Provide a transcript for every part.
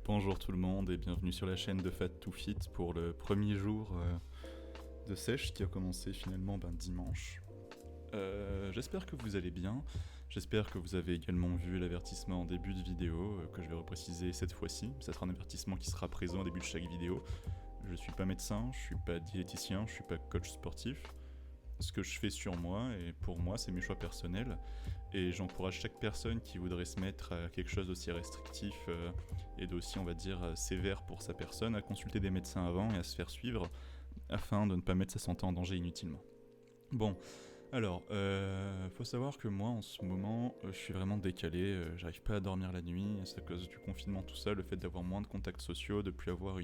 Bonjour tout le monde et bienvenue sur la chaîne de Fat to Fit pour le premier jour de sèche qui a commencé finalement dimanche. J'espère que vous allez bien, j'espère que vous avez également vu l'avertissement en début de vidéo que je vais repréciser cette fois-ci. Ça sera un avertissement qui sera présent au début de chaque vidéo. Je suis pas médecin, je suis pas diététicien, je suis pas coach sportif. Ce que je fais sur moi et pour moi c'est mes choix personnels et j'encourage chaque personne qui voudrait se mettre à quelque chose d'aussi restrictif et d'aussi on va dire sévère pour sa personne à consulter des médecins avant et à se faire suivre afin de ne pas mettre sa santé en danger inutilement. Bon, alors, faut savoir que moi en ce moment je suis vraiment décalé, j'arrive pas à dormir la nuit, c'est à cause du confinement tout ça, le fait d'avoir moins de contacts sociaux, de plus avoir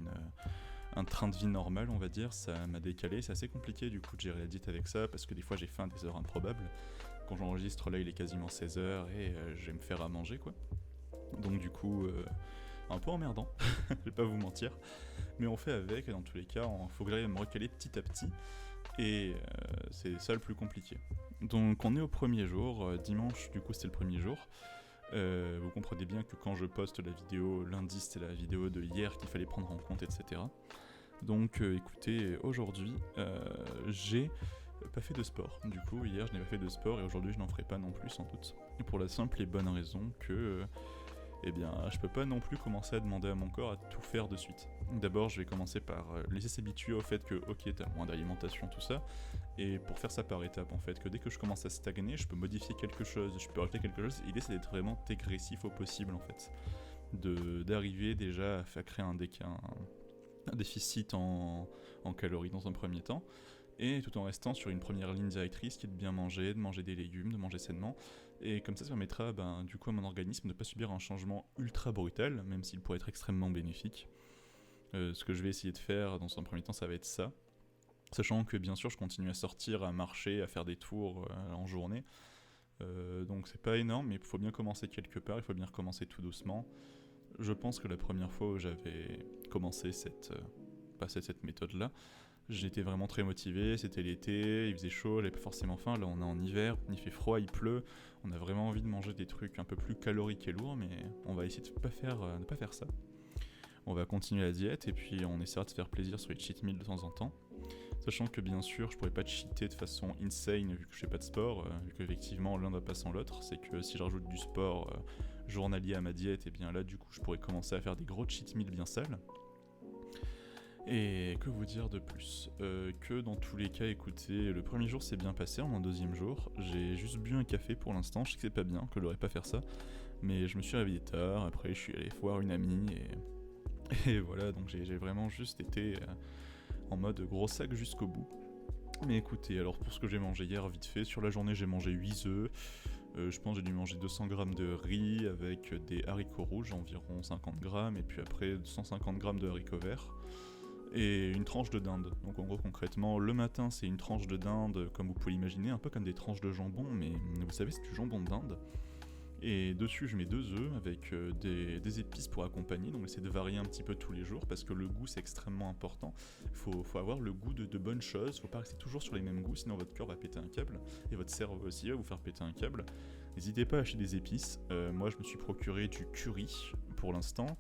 un train de vie normal, on va dire, ça m'a décalé, c'est assez compliqué du coup de gérer la diète avec ça, parce que des fois j'ai faim à des heures improbables. Quand j'enregistre là il est quasiment 16h et je vais me faire à manger quoi. Donc du coup, un peu emmerdant, je vais pas vous mentir. Mais on fait avec, et dans tous les cas, il faut que j'arrive à me recaler petit à petit, et c'est ça le plus compliqué. Donc on est au premier jour, dimanche du coup c'était le premier jour. Vous comprenez bien que quand je poste la vidéo lundi, c'était la vidéo de hier qu'il fallait prendre en compte, etc. Donc écoutez, aujourd'hui, j'ai pas fait de sport. Du coup, hier je n'ai pas fait de sport et aujourd'hui je n'en ferai pas non plus sans doute. Et pour la simple et bonne raison que je peux pas non plus commencer à demander à mon corps à tout faire de suite. D'abord, je vais commencer par laisser s'habituer au fait que, ok, t'as moins d'alimentation, tout ça, et pour faire ça par étapes, en fait, que dès que je commence à stagner, je peux modifier quelque chose, je peux rajouter quelque chose. L'idée, c'est d'être vraiment dégressif au possible, en fait. D'arriver déjà à faire créer un déficit en calories dans un premier temps, et tout en restant sur une première ligne directrice qui est de manger des légumes, de manger sainement, et comme ça permettra du coup à mon organisme de ne pas subir un changement ultra brutal, même s'il pourrait être extrêmement bénéfique. Ce que je vais essayer de faire dans un premier temps, ça va être ça, sachant que bien sûr je continue à sortir, à marcher, à faire des tours en journée, donc c'est pas énorme, mais il faut bien commencer quelque part, il faut bien recommencer tout doucement. Je pense que la première fois où j'avais commencé cette méthode-là, j'étais vraiment très motivé, c'était l'été, il faisait chaud, j'avais pas forcément faim, là on est en hiver, il fait froid, il pleut, on a vraiment envie de manger des trucs un peu plus caloriques et lourds, mais on va essayer de ne pas faire ça. On va continuer la diète et puis on essaiera de se faire plaisir sur les cheat meals de temps en temps. Sachant que bien sûr je pourrais pas cheater de façon insane vu que je fais pas de sport, vu qu'effectivement l'un ne va pas sans l'autre, c'est que si je rajoute du sport journalier à ma diète, et bien là du coup je pourrais commencer à faire des gros cheat meals bien sales. Et que vous dire de plus que dans tous les cas, écoutez, le premier jour s'est bien passé, en deuxième jour, j'ai juste bu un café pour l'instant, je sais que c'est pas bien, que je devrais pas faire ça, mais je me suis réveillé tard, après je suis allé voir une amie, et voilà, donc j'ai vraiment juste été en mode gros sac jusqu'au bout. Mais écoutez, alors pour ce que j'ai mangé hier, vite fait, sur la journée j'ai mangé 8 œufs, je pense que j'ai dû manger 200 grammes de riz avec des haricots rouges, environ 50 grammes, et puis après 150 grammes de haricots verts et une tranche de dinde. Donc en gros concrètement, le matin c'est une tranche de dinde, comme vous pouvez l'imaginer, un peu comme des tranches de jambon, mais vous savez c'est du jambon de dinde. Et dessus je mets 2 œufs avec des épices pour accompagner, donc j'essaie de varier un petit peu tous les jours parce que le goût c'est extrêmement important. Faut avoir le goût de bonnes choses, faut pas rester toujours sur les mêmes goûts, sinon votre cœur va péter un câble et votre cerveau aussi va vous faire péter un câble. N'hésitez pas à acheter des épices, moi je me suis procuré du curry pour l'instant.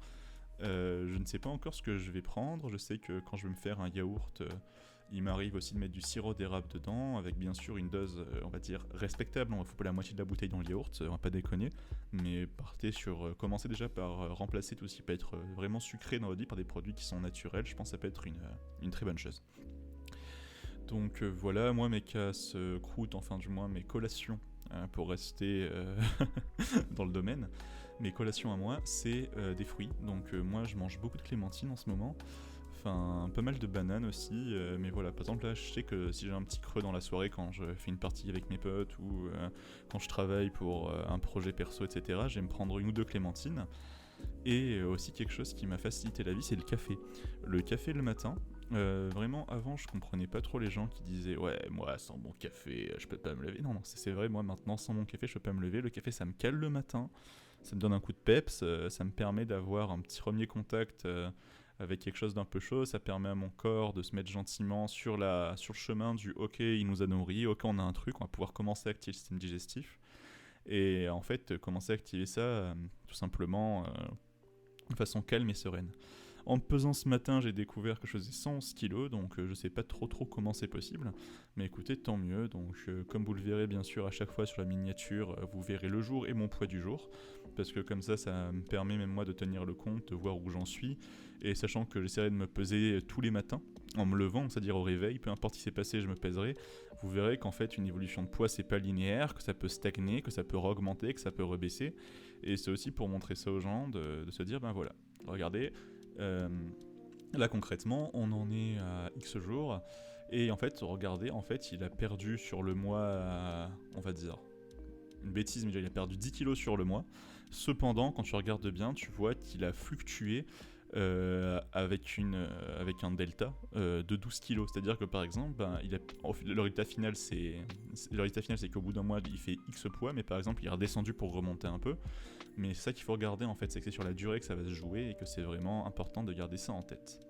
Je ne sais pas encore ce que je vais prendre, je sais que quand je vais me faire un yaourt, il m'arrive aussi de mettre du sirop d'érable dedans, avec bien sûr une dose, on va dire, respectable, on ne faut pas la moitié de la bouteille dans le yaourt, on va pas déconner, mais commencez déjà par remplacer tout ce qui peut être vraiment sucré dans votre vie par des produits qui sont naturels, je pense que ça peut être une très bonne chose. Donc voilà, moi mes casse-croûtes, enfin du moins mes collations, pour rester dans le domaine, mes collations à moi, c'est des fruits. Donc moi je mange beaucoup de clémentines en ce moment, enfin pas mal de bananes aussi, mais voilà, par exemple là je sais que si j'ai un petit creux dans la soirée quand je fais une partie avec mes potes ou quand je travaille pour un projet perso, etc., je vais me prendre une ou deux clémentines. Et aussi quelque chose qui m'a facilité la vie, c'est le café. Le café le matin, vraiment avant je comprenais pas trop les gens qui disaient ouais moi sans mon café je peux pas me lever. Non c'est vrai, moi maintenant sans mon café je peux pas me lever. Le café ça me cale le matin, ça me donne un coup de peps, ça me permet d'avoir un petit premier contact avec quelque chose d'un peu chaud, ça permet à mon corps de se mettre gentiment sur le chemin du ok il nous a nourris, ok on a un truc, on va pouvoir commencer à activer le système digestif. Et en fait commencer à activer ça tout simplement de façon calme et sereine. En me pesant ce matin, j'ai découvert que je faisais 111 kilos, donc je sais pas trop comment c'est possible. Mais écoutez, tant mieux. Donc comme vous le verrez bien sûr à chaque fois sur la miniature, vous verrez le jour et mon poids du jour. Parce que comme ça me permet même moi de tenir le compte, de voir où j'en suis. Et sachant que j'essaierai de me peser tous les matins, en me levant, c'est-à-dire au réveil, peu importe ce qui s'est passé, je me pèserai. Vous verrez qu'en fait une évolution de poids c'est pas linéaire, que ça peut stagner, que ça peut augmenter, que ça peut rebaisser. Et c'est aussi pour montrer ça aux gens, de se dire ben voilà, regardez. Là concrètement on en est à X jours et en fait regardez, en fait il a perdu sur le mois, on va dire une bêtise mais il a perdu 10 kilos sur le mois. Cependant quand tu regardes bien tu vois qu'il a fluctué avec un delta de 12 kilos, c'est à dire que par exemple le résultat final c'est qu'au bout d'un mois il fait X poids, mais par exemple il est redescendu pour remonter un peu. Mais c'est ça qu'il faut regarder en fait, c'est que c'est sur la durée que ça va se jouer et que c'est vraiment important de garder ça en tête.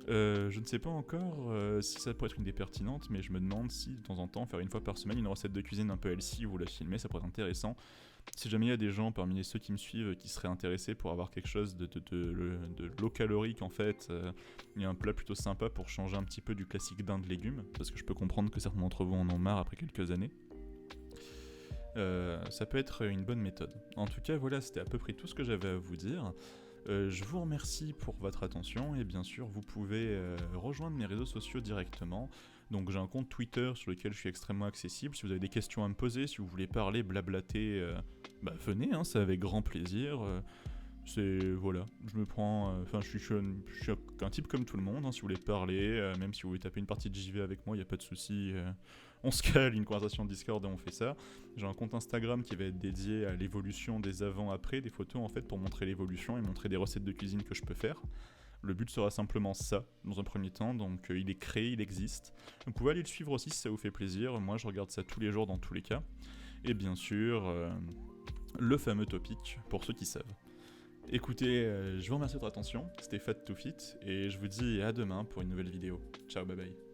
Je ne sais pas encore si ça pourrait être une idée pertinente, mais je me demande si de temps en temps faire une fois par semaine une recette de cuisine un peu healthy ou vous la filmer, ça pourrait être intéressant. Si jamais il y a des gens parmi ceux qui me suivent qui seraient intéressés pour avoir quelque chose de low calorique en fait, il y a un plat plutôt sympa pour changer un petit peu du classique dinde légumes, parce que je peux comprendre que certains d'entre vous en ont marre après quelques années. Ça peut être une bonne méthode. En tout cas, voilà, c'était à peu près tout ce que j'avais à vous dire. Je vous remercie pour votre attention et bien sûr, vous pouvez rejoindre mes réseaux sociaux directement. Donc j'ai un compte Twitter sur lequel je suis extrêmement accessible. Si vous avez des questions à me poser, si vous voulez parler, blablater, venez, hein, c'est avec grand plaisir. Voilà, je me prends, je suis un type comme tout le monde, hein, si vous voulez parler, même si vous voulez taper une partie de JV avec moi, il n'y a pas de souci, on se cale une conversation Discord et on fait ça. J'ai un compte Instagram qui va être dédié à l'évolution des avant-après, des photos en fait pour montrer l'évolution et montrer des recettes de cuisine que je peux faire. Le but sera simplement ça, dans un premier temps, donc il est créé, il existe. Vous pouvez aller le suivre aussi si ça vous fait plaisir, moi je regarde ça tous les jours dans tous les cas. Et bien sûr, le fameux topic, pour ceux qui savent. Écoutez, je vous remercie de votre attention, c'était Fat to Fit, et je vous dis à demain pour une nouvelle vidéo. Ciao, bye bye.